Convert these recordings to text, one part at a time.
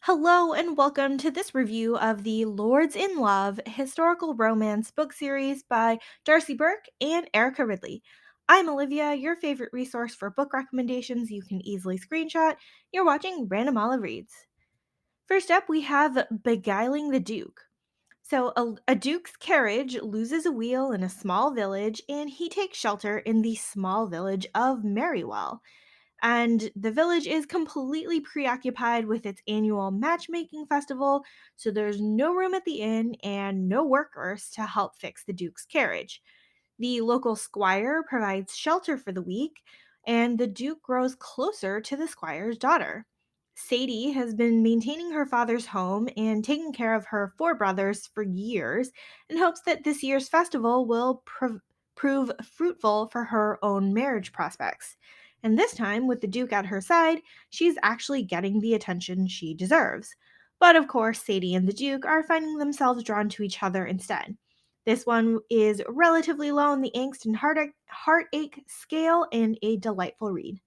Hello, and welcome to this review of the Lords in Love historical romance book series by Darcy Burke and Erica Ridley. I'm Olivia, your favorite resource for book recommendations you can easily screenshot. You're watching Random Olive Reads. First up, we have Beguiling the Duke. So, a duke's carriage loses a wheel in a small village, and he takes shelter in the small village of Merrywell. And the village is completely preoccupied with its annual matchmaking festival, so there's no room at the inn and no workers to help fix the Duke's carriage. The local squire provides shelter for the week, and the Duke grows closer to the squire's daughter. Sadie has been maintaining her father's home and taking care of her four brothers for years and hopes that this year's festival will prove fruitful for her own marriage prospects. And this time, with the Duke at her side, she's actually getting the attention she deserves. But of course, Sadie and the Duke are finding themselves drawn to each other instead. This one is relatively low on the angst and heartache scale and a delightful read.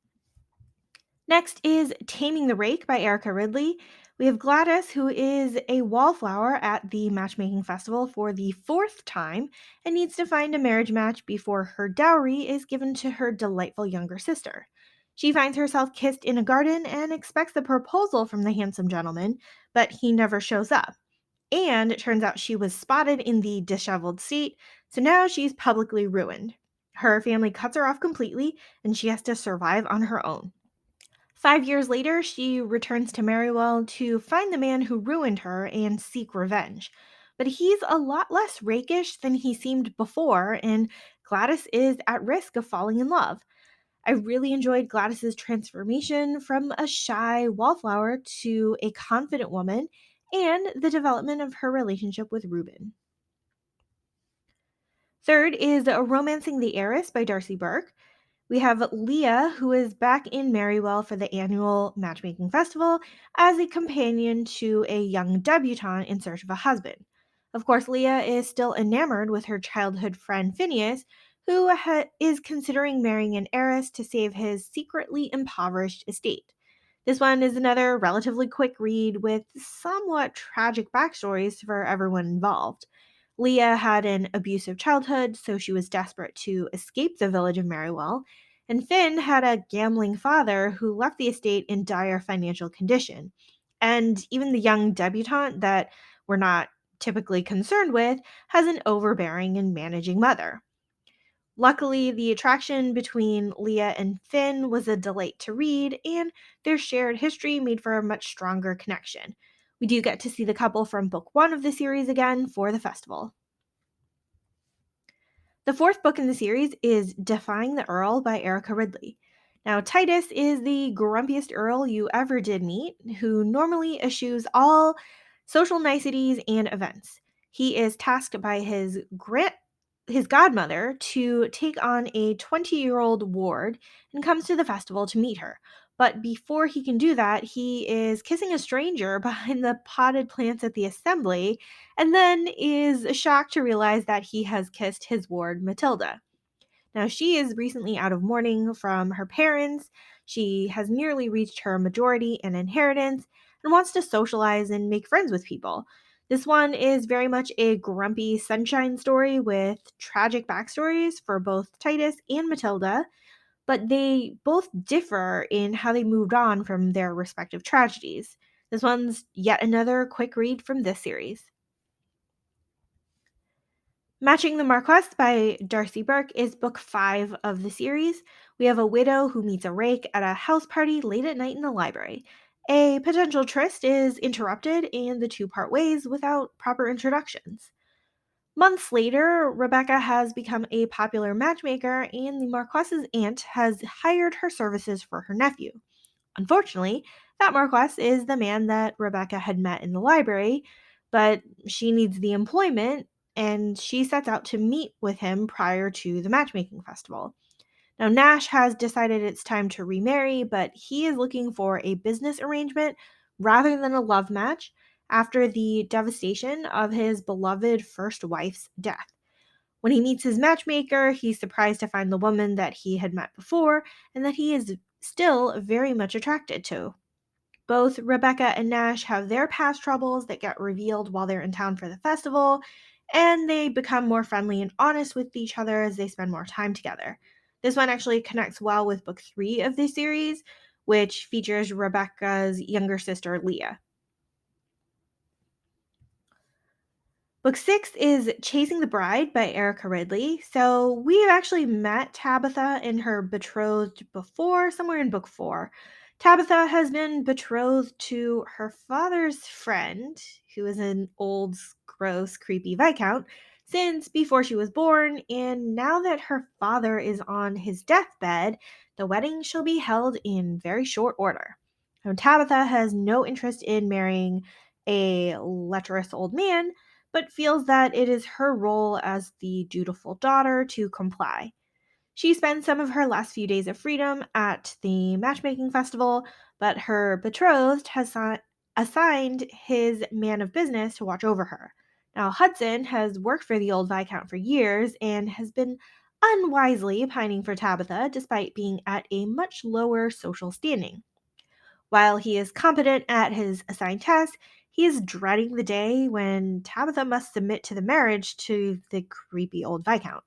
Next is Taming the Rake by Erica Ridley. We have Gladys, who is a wallflower at the matchmaking festival for the fourth time and needs to find a marriage match before her dowry is given to her delightful younger sister. She finds herself kissed in a garden and expects a proposal from the handsome gentleman, but he never shows up. And it turns out she was spotted in the disheveled state, so now she's publicly ruined. Her family cuts her off completely, and she has to survive on her own. 5 years later, she returns to Merrywell to find the man who ruined her and seek revenge. But he's a lot less rakish than he seemed before, and Gladys is at risk of falling in love. I really enjoyed Gladys's transformation from a shy wallflower to a confident woman and the development of her relationship with Reuben. Third is Romancing the Heiress by Darcy Burke. We have Leah, who is back in Merrywell for the annual matchmaking festival as a companion to a young debutante in search of a husband. Of course, Leah is still enamored with her childhood friend Phineas, who is considering marrying an heiress to save his secretly impoverished estate. This one is another relatively quick read with somewhat tragic backstories for everyone involved. Leah had an abusive childhood, so she was desperate to escape the village of Merrywell, and Finn had a gambling father who left the estate in dire financial condition. And even the young debutante that we're not typically concerned with has an overbearing and managing mother. Luckily, the attraction between Leah and Finn was a delight to read, and their shared history made for a much stronger connection. We do get to see the couple from book one of the series again for the festival. The fourth book in the series is Defying the Earl by Erica Ridley. Now, Titus is the grumpiest Earl you ever did meet, who normally eschews all social niceties and events. He is tasked by his godmother to take on a 20-year-old ward and comes to the festival to meet her. But before he can do that, he is kissing a stranger behind the potted plants at the assembly and then is shocked to realize that he has kissed his ward, Matilda. Now, she is recently out of mourning from her parents. She has nearly reached her majority and inheritance and wants to socialize and make friends with people. This one is very much a grumpy sunshine story with tragic backstories for both Titus and Matilda, but they both differ in how they moved on from their respective tragedies. This one's yet another quick read from this series. Matching the Marquess by Darcy Burke is book 5 of the series. We have a widow who meets a rake at a house party late at night in the library. A potential tryst is interrupted, and the two part ways without proper introductions. Months later, Rebecca has become a popular matchmaker, and the Marquess's aunt has hired her services for her nephew. Unfortunately, that Marquess is the man that Rebecca had met in the library, but she needs the employment and she sets out to meet with him prior to the matchmaking festival. Now, Nash has decided it's time to remarry, but he is looking for a business arrangement rather than a love match after the devastation of his beloved first wife's death. When he meets his matchmaker, he's surprised to find the woman that he had met before and that he is still very much attracted to. Both Rebecca and Nash have their past troubles that get revealed while they're in town for the festival, and they become more friendly and honest with each other as they spend more time together. This one actually connects well with book 3 of the series, which features Rebecca's younger sister, Leah. Book 6 is Chasing the Bride by Erica Ridley. So we've actually met Tabitha and her betrothed before, somewhere in book 4. Tabitha has been betrothed to her father's friend, who is an old, gross, creepy Viscount, since before she was born, and now that her father is on his deathbed, the wedding shall be held in very short order. Now, Tabitha has no interest in marrying a lecherous old man, but feels that it is her role as the dutiful daughter to comply. She spends some of her last few days of freedom at the matchmaking festival, but her betrothed has assigned his man of business to watch over her. Now, Hudson has worked for the old Viscount for years and has been unwisely pining for Tabitha despite being at a much lower social standing. While he is competent at his assigned task, he is dreading the day when Tabitha must submit to the marriage to the creepy old Viscount.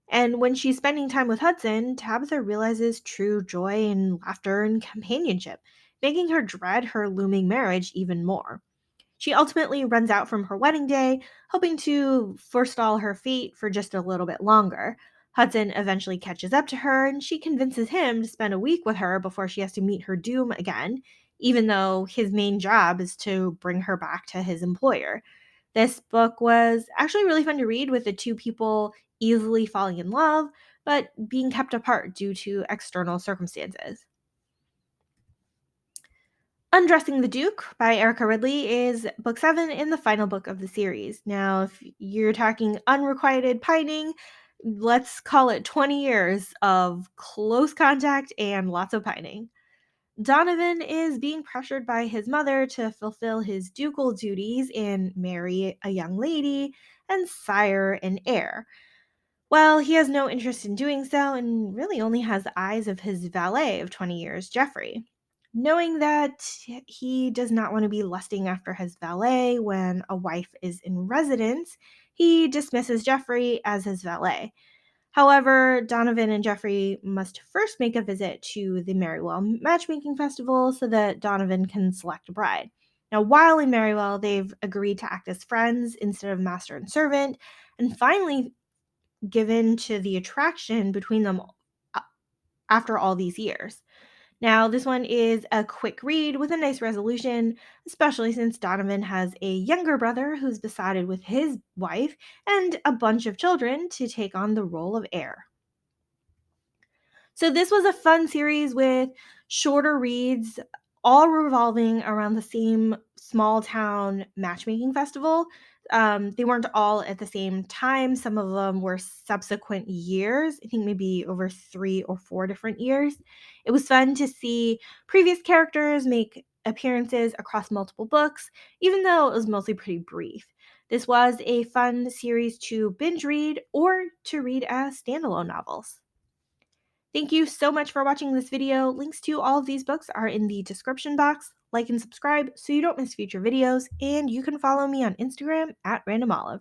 And when she's spending time with Hudson, Tabitha realizes true joy and laughter and companionship, making her dread her looming marriage even more. She ultimately runs out from her wedding day, hoping to forestall her fate for just a little bit longer. Hudson eventually catches up to her, and she convinces him to spend a week with her before she has to meet her doom again, even though his main job is to bring her back to his employer. This book was actually really fun to read, with the two people easily falling in love, but being kept apart due to external circumstances. Undressing the Duke by Erica Ridley is book 7 and the final book of the series. Now, if you're talking unrequited pining, let's call it 20 years of close contact and lots of pining. Donovan is being pressured by his mother to fulfill his ducal duties and marry a young lady and sire an heir. Well, he has no interest in doing so and really only has the eyes of his valet of 20 years, Jeffrey. Knowing that he does not want to be lusting after his valet when a wife is in residence, he dismisses Jeffrey as his valet. However, Donovan and Jeffrey must first make a visit to the Merrywell Matchmaking Festival so that Donovan can select a bride. Now, while in Merrywell, they've agreed to act as friends instead of master and servant, and finally given to the attraction between them after all these years. Now, this one is a quick read with a nice resolution, especially since Donovan has a younger brother who's besotted with his wife and a bunch of children to take on the role of heir. So this was a fun series with shorter reads, all revolving around the same small town matchmaking festival. They weren't all at the same time. Some of them were subsequent years. I think maybe over 3 or 4 different years. It was fun to see previous characters make appearances across multiple books, even though it was mostly pretty brief. This was a fun series to binge read or to read as standalone novels. Thank you so much for watching this video. Links to all of these books are in the description box. Like and subscribe so you don't miss future videos, and you can follow me on Instagram at randomolive.